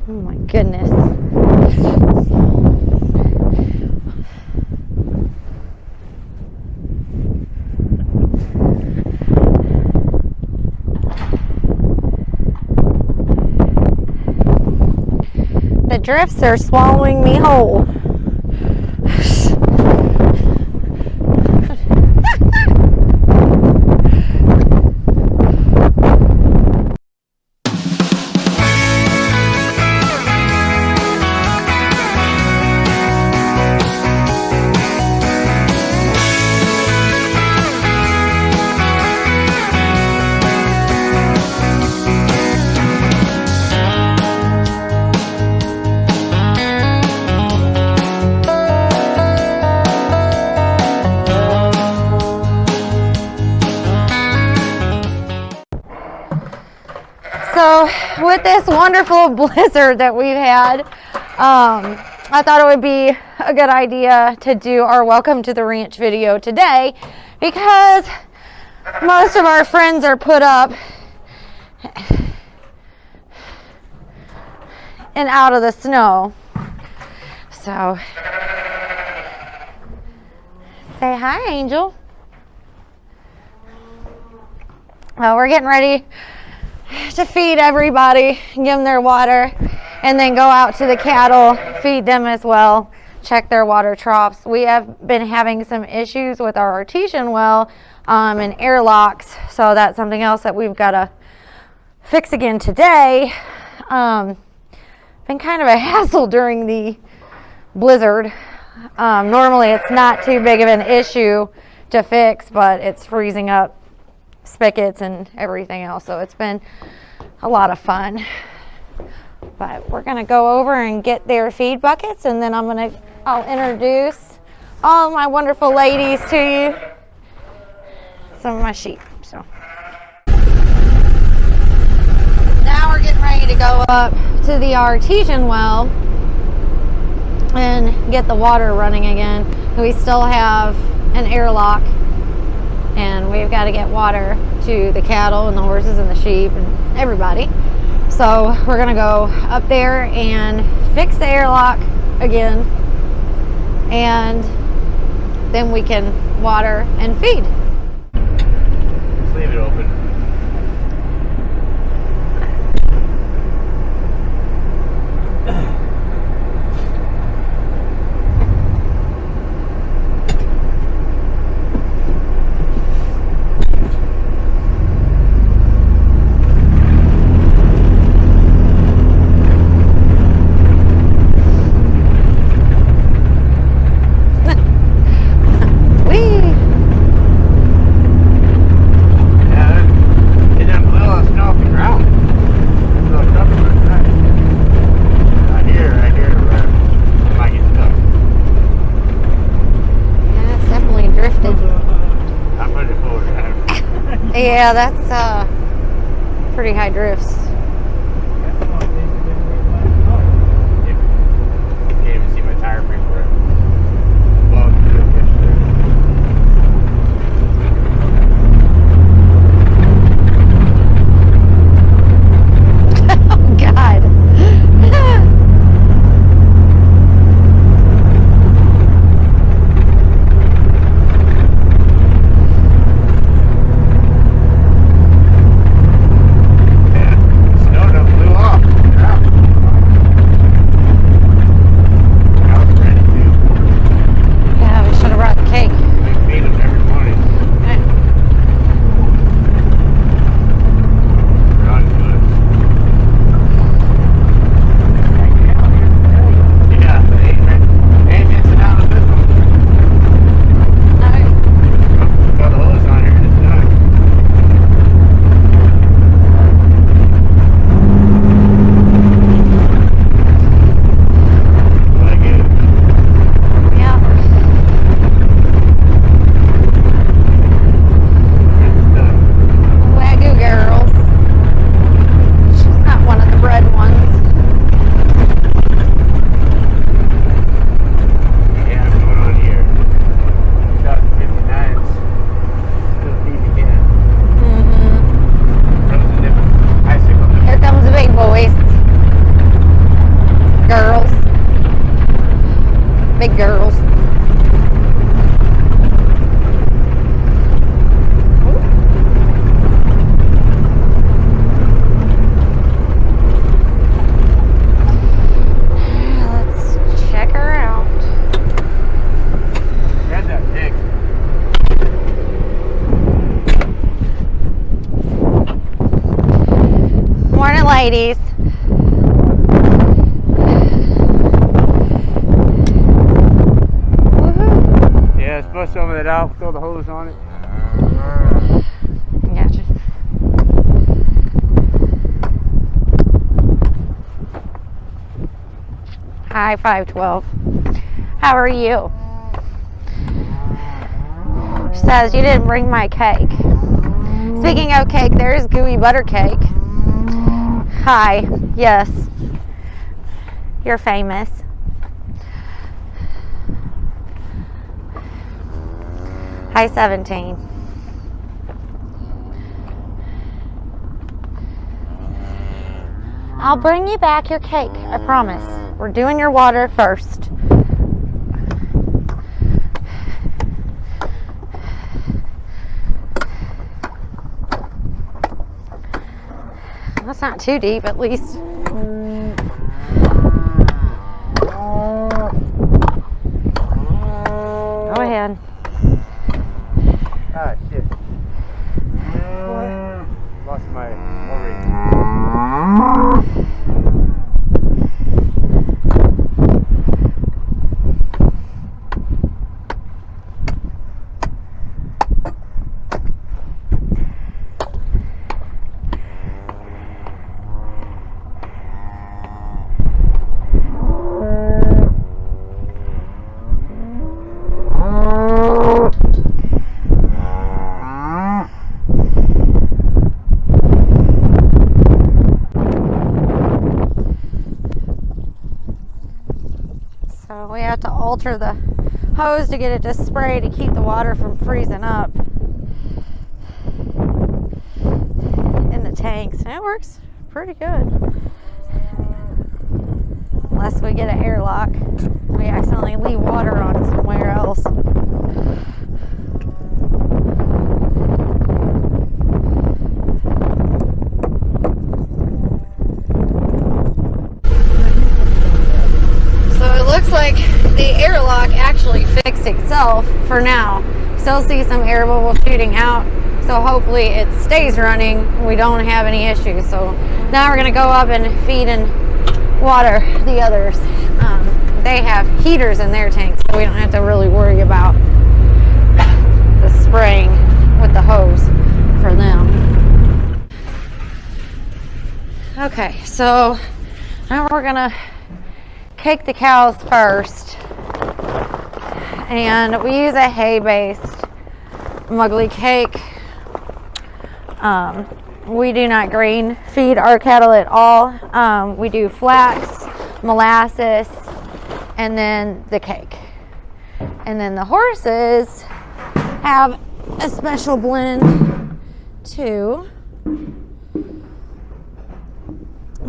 Oh my goodness. The drifts are swallowing me whole. So with this wonderful blizzard that we've had, I thought it would be a good idea to do our welcome to the ranch video today, because most of our friends are put up and out of the snow. So say hi, Angel. Well, we're getting ready to feed everybody, give them their water, and then go out to the cattle, feed them as well, check their water troughs. We have been having some issues with our artesian well and airlocks, so that's something else that we've got to fix again today. Been kind of a hassle during the blizzard. Normally it's not too big of an issue to fix, but it's freezing up spigots and everything else, so it's been a lot of fun. But we're gonna go over and get their feed buckets, and then I'll introduce all of my wonderful ladies to you, some of my sheep. So now we're getting ready to go up to the artesian well and get the water running again. We still have an airlock, and we've got to get water to the cattle and the horses and the sheep and everybody. So we're gonna go up there and fix the airlock again, and then we can water and feed. Just leave it open. Yeah, that's pretty high drifts. Can't even see my tire pressure. Oh God. ladies. Woohoo. Yeah, split some of it out, throw the hose on it. Gotcha. Hi, 512. How are you? She says you didn't bring my cake. Speaking of cake, there's gooey butter cake. Hi, yes. You're famous. Hi, 17. I'll bring you back your cake, I promise. We're doing your water first. That's not too deep, at least. Go ahead. Ah, shit. Lost my O-ring. So we have to alter the hose to get it to spray to keep the water from freezing up in the tanks. And it works pretty good. Unless we get an airlock. We accidentally leave water on somewhere else. Looks like the airlock actually fixed itself for now. Still see some air bubbles shooting out, so hopefully it stays running. We don't have any issues. So now we're gonna go up and feed and water the others. They have heaters in their tanks, so we don't have to really worry about the spraying with the hose for them. Okay, so now we're gonna cake the cows first, and we use a hay-based muggly cake. We do not grain feed our cattle at all. We do flax, molasses, and then the cake. And then the horses have a special blend too.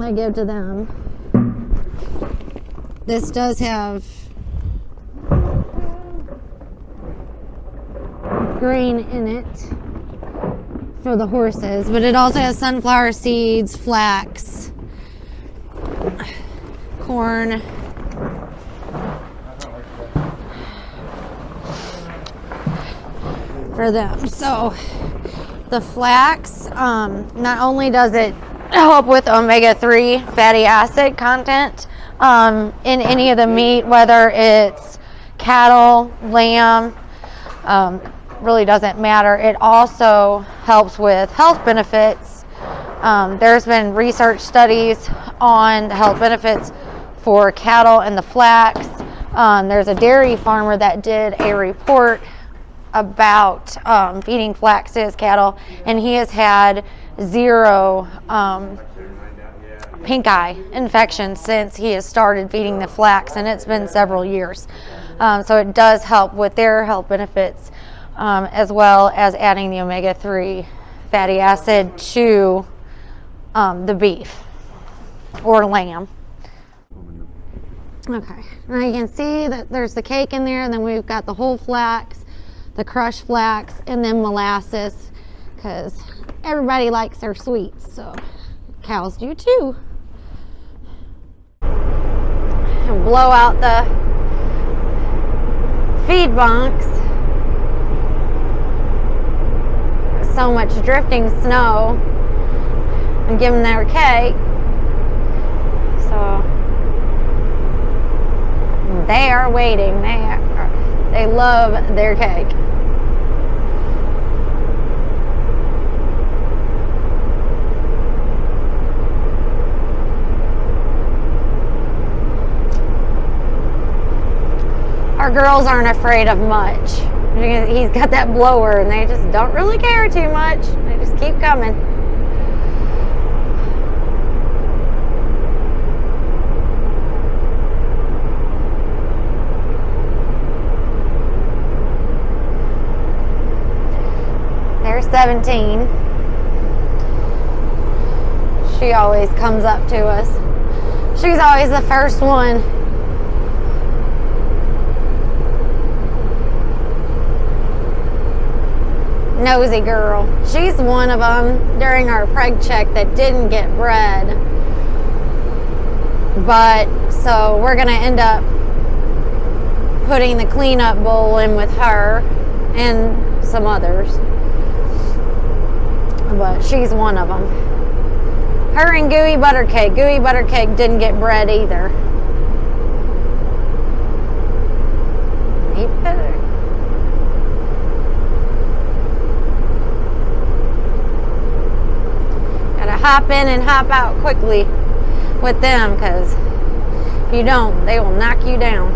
I give to them. This does have grain in it for the horses, but it also has sunflower seeds, flax, corn, for them. So the flax, not only does it help with omega-3 fatty acid content, in any of the meat, whether it's cattle, lamb, really doesn't matter. It also helps with health benefits. There's been research studies on the health benefits for cattle and the flax. There's a dairy farmer that did a report about feeding flax to his cattle, and he has had 0 pink eye infection since he has started feeding the flax, and it's been several years. So it does help with their health benefits, as well as adding the omega-3 fatty acid to the beef or lamb. Okay, now you can see that there's the cake in there, and then we've got the whole flax, the crushed flax, and then molasses, because everybody likes their sweets, so cows do too. And blow out the feed bunks. There's so much drifting snow. And give them their cake. They are waiting. They love their cake. Our girls aren't afraid of much. He's got that blower and they just don't really care too much. They just keep coming. They're 17. She always comes up to us. She's always the first one. Nosy girl. She's one of them during our preg check that didn't get bred. But so we're gonna end up putting the cleanup bowl in with her and some others. But she's one of them. Her and Gooey Buttercake. Gooey Buttercake didn't get bred either. He better. Hop in and hop out quickly with them, because if you don't, they will knock you down.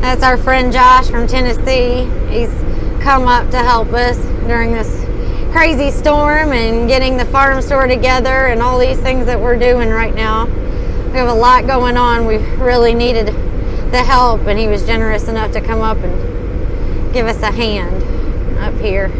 That's our friend Josh from Tennessee. He's come up to help us during this crazy storm and getting the farm store together and all these things that we're doing right now. We have a lot going on. We really needed the help, and he was generous enough to come up and give us a hand up here.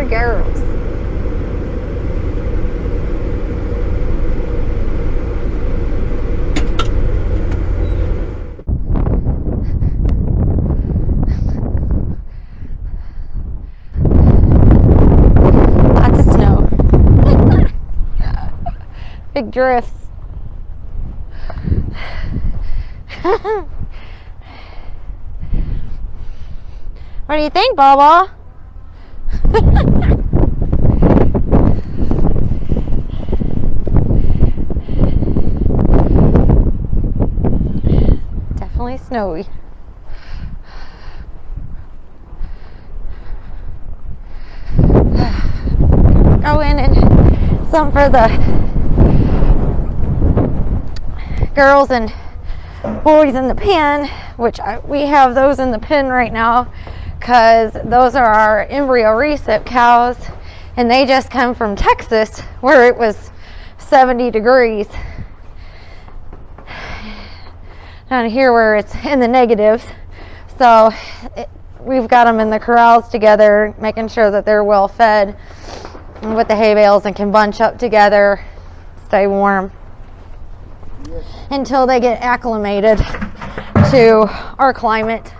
Girls. Lots of snow. Big drifts. What do you think, Baba? Definitely snowy. Go in and some for the girls and boys in the pen, which we have those in the pen right now because those are our embryo recip cows, and they just come from Texas where it was 70 degrees. Down here where it's in the negatives. So we've got them in the corrals together, making sure that they're well fed with the hay bales and can bunch up together, stay warm until they get acclimated to our climate.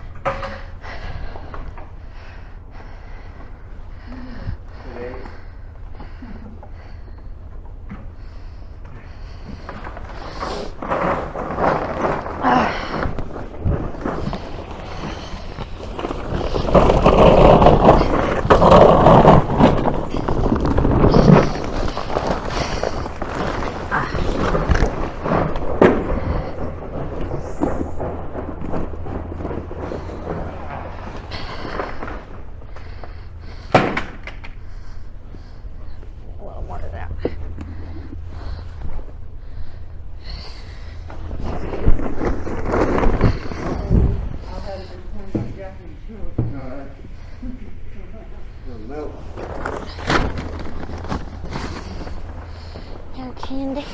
Candy.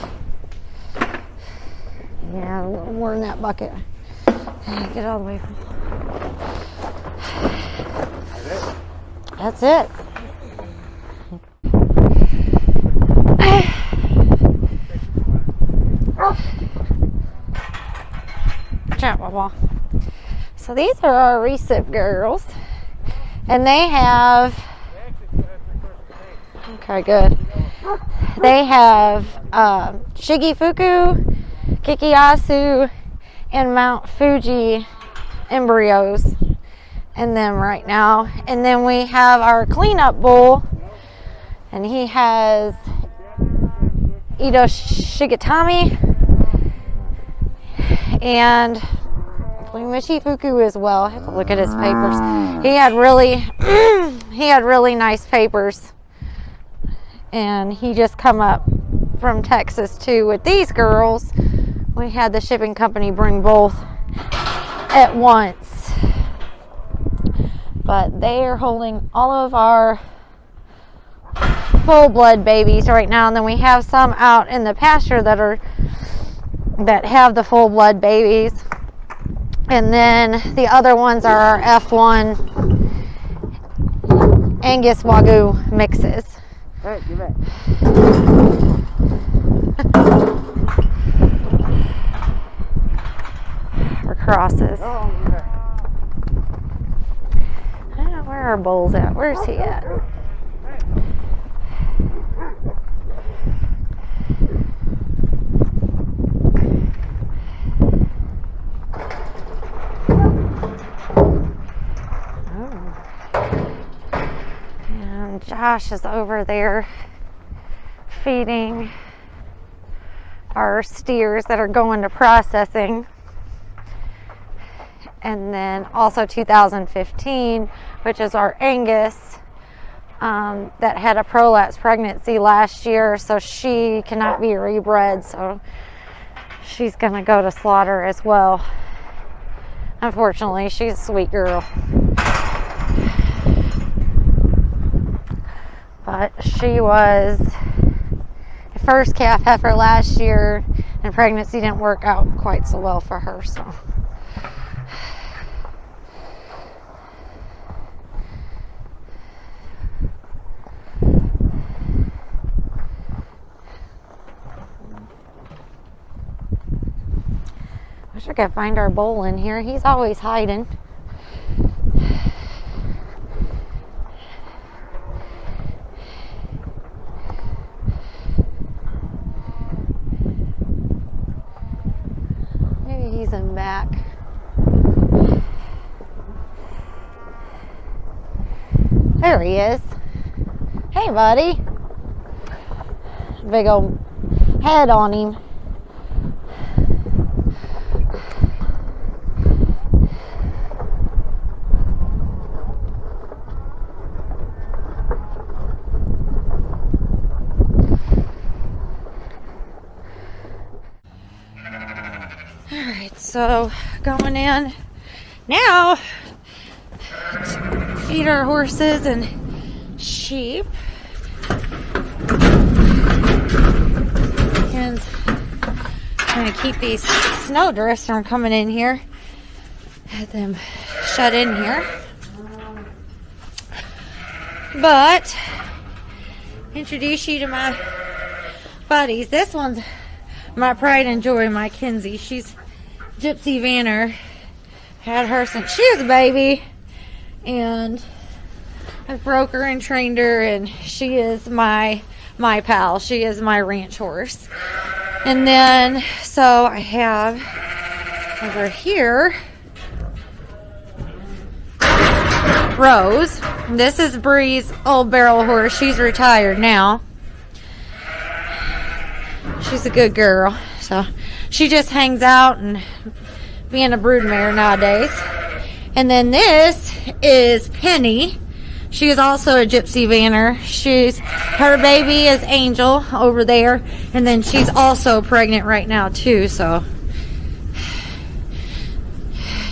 more in that bucket. Get all the way from. That's it. Chat, Baba. So these are our recip girls, and they have. Okay, good. They have Shigefuku, Kikiasu, and Mount Fuji embryos in them right now. And then we have our cleanup bull, and he has Ito Shigetami and Mishifuku as well. I have to look at his papers. He had really nice papers. And he just come up from Texas too with these girls. We had the shipping company bring both at once. But they are holding all of our full blood babies right now. And then we have some out in the pasture that have the full blood babies. And then the other ones are our F1 Angus Wagyu mixes. Hey, give it. Or crosses. Oh, give it. I don't know where our bull's at. Where's he at? Josh is over there feeding our steers that are going to processing. And then also 2015, which is our Angus that had a prolapse pregnancy last year, so she cannot be rebred, so she's going to go to slaughter as well. Unfortunately, she's a sweet girl. But she was the first calf heifer last year, and pregnancy didn't work out quite so well for her. So, wish I could find our bull in here. He's always hiding. He's in back. There he is. Hey, buddy. Big old head on him. So going in now to feed our horses and sheep, and trying to keep these snowdrifts from coming in here. Had them shut in here, but introduce you to my buddies. This one's my pride and joy, my Kinsey. She's Gypsy Vanner. Had her since she was a baby, and I broke her and trained her, and she is my pal. She is my ranch horse. And then so I have over here Rose. This is Bree's old barrel horse. She's retired now. She's a good girl. So she just hangs out and being a broodmare nowadays. And then this is Penny. She is also a Gypsy Vanner. Her baby is Angel over there, and then she's also pregnant right now too. So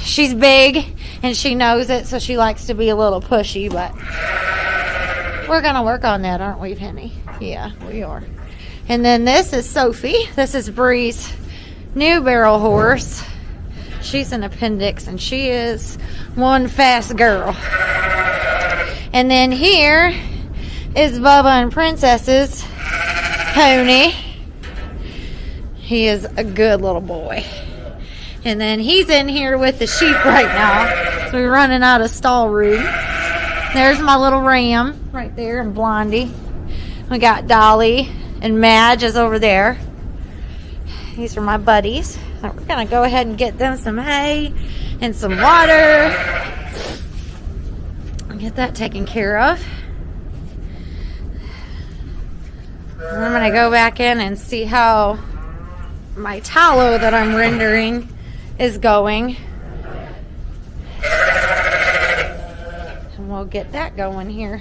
she's big and she knows it, so she likes to be a little pushy, but we're gonna work on that, aren't we, Penny? Yeah, we are. And then this is Sophie. This is Bree's new barrel horse. She's an appendix, and she is one fast girl. And then here is Bubba and Princess's pony. He is a good little boy. And then he's in here with the sheep right now. So we're running out of stall room. There's my little ram right there, and Blondie. We got Dolly and Madge is over there. These are my buddies. So we're gonna go ahead and get them some hay and some water. Get that taken care of. And I'm gonna go back in and see how my tallow that I'm rendering is going. And we'll get that going here.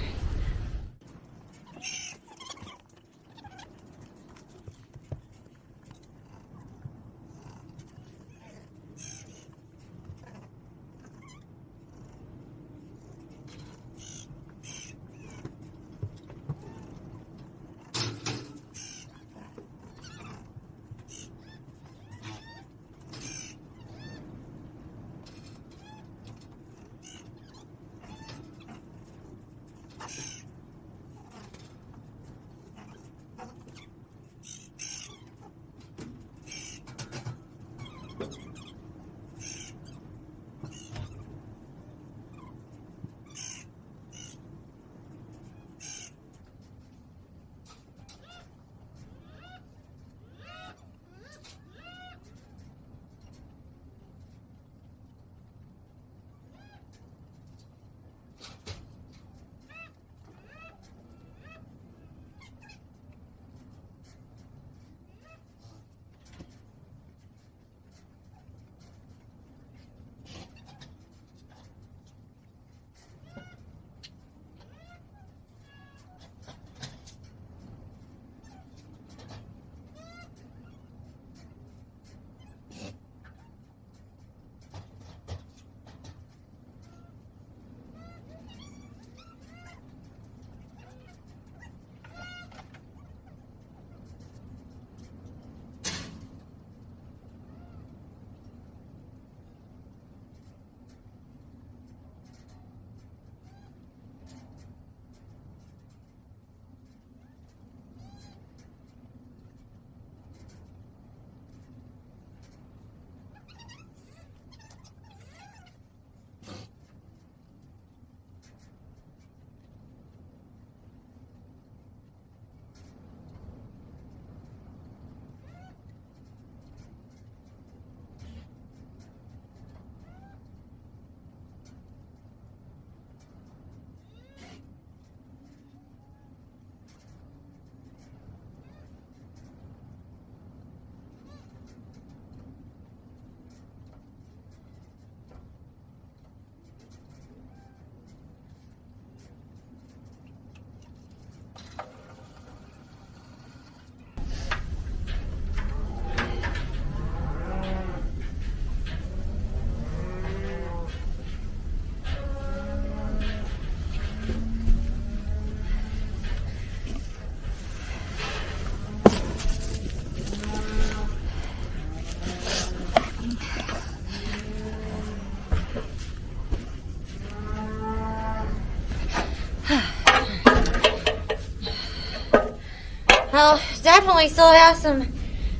Well, definitely still have some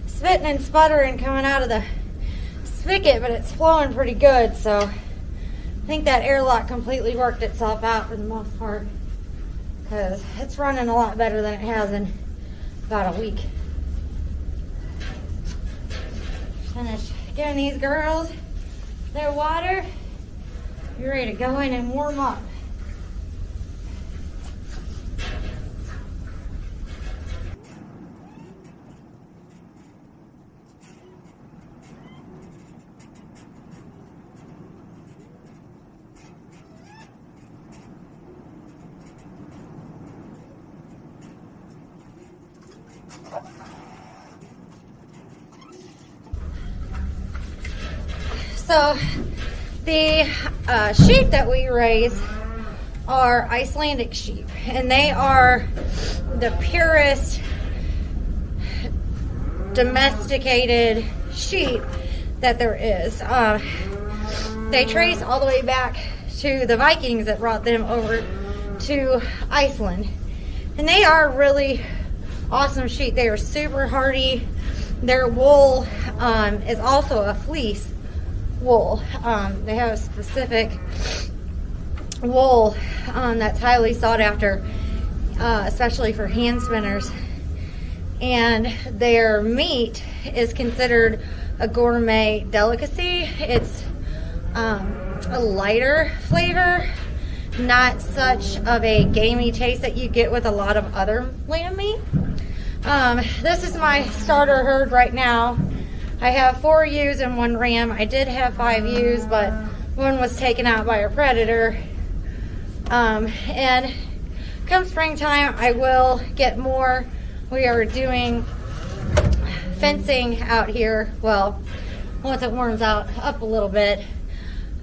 spitting and sputtering coming out of the spigot, but it's flowing pretty good, so I think that airlock completely worked itself out for the most part, because it's running a lot better than it has in about a week. Finished giving these girls their water. You're ready to go in and warm up. So the sheep that we raise are Icelandic sheep, and they are the purest domesticated sheep that there is. They trace all the way back to the Vikings that brought them over to Iceland. And they are really awesome sheep. They are super hardy. Their wool is also a fleece wool. They have a specific wool that's highly sought after, especially for hand spinners. And their meat is considered a gourmet delicacy. It's a lighter flavor, not such of a gamey taste that you get with a lot of other lamb meat. This is my starter herd right now. I have 4 ewes and 1 ram. I did have 5 ewes, but one was taken out by a predator. And come springtime, I will get more. We are doing fencing out here. Well, once it warms out up a little bit,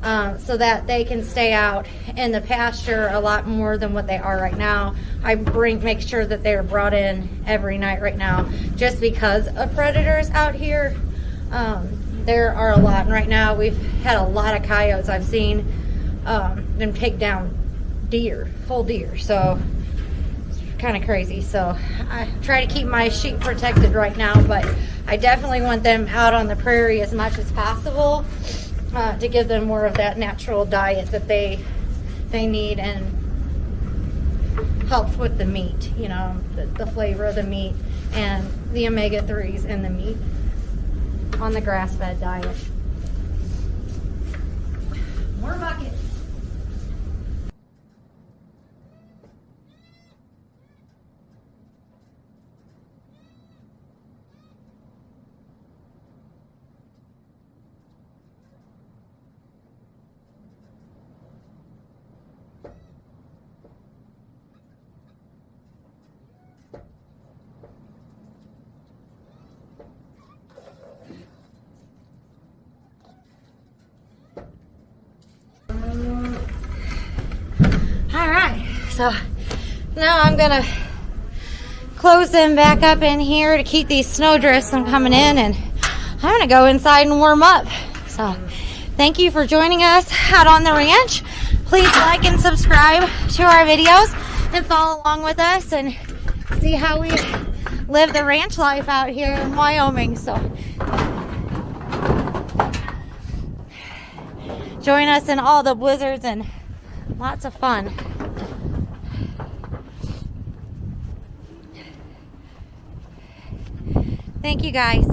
so that they can stay out in the pasture a lot more than what they are right now. I make sure that they are brought in every night right now, just because of predators out here. There are a lot, and right now we've had a lot of coyotes. I've seen them take down deer, whole deer, so it's kind of crazy. So I try to keep my sheep protected right now, but I definitely want them out on the prairie as much as possible, to give them more of that natural diet that they need, and helps with the meat, you know, the flavor of the meat and the omega-3s in the meat on the grass-fed diet. More buckets. So now I'm gonna close them back up in here to keep these snowdrifts from coming in, and I'm gonna go inside and warm up. So thank you for joining us out on the ranch. Please like and subscribe to our videos and follow along with us and see how we live the ranch life out here in Wyoming. So join us in all the blizzards and lots of fun. Thank you guys.